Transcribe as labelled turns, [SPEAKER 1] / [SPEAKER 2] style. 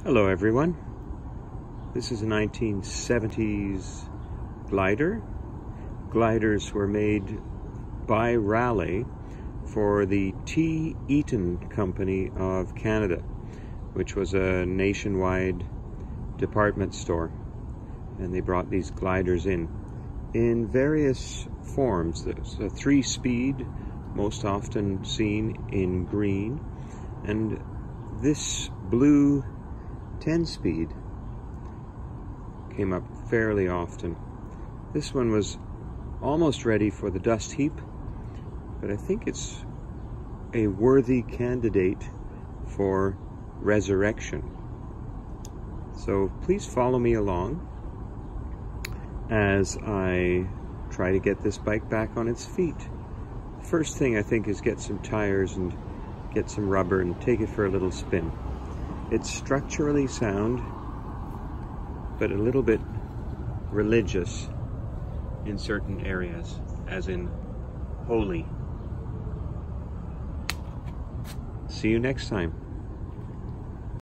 [SPEAKER 1] Hello everyone. This is a 1970s glider. Gliders were made by Raleigh for the Eaton company of Canada, which was a nationwide department store. And they brought these gliders in various forms. There's a 3-speed, most often seen in green, and this blue 10-speed came up fairly often. This one was almost ready for the dust heap, but I think it's a worthy candidate for resurrection. So please follow me along as I try to get this bike back on its feet. First thing I think is get some tires and get some rubber and take it for a little spin. It's structurally sound, but a little bit religious in certain areas, as in holy. See you next time.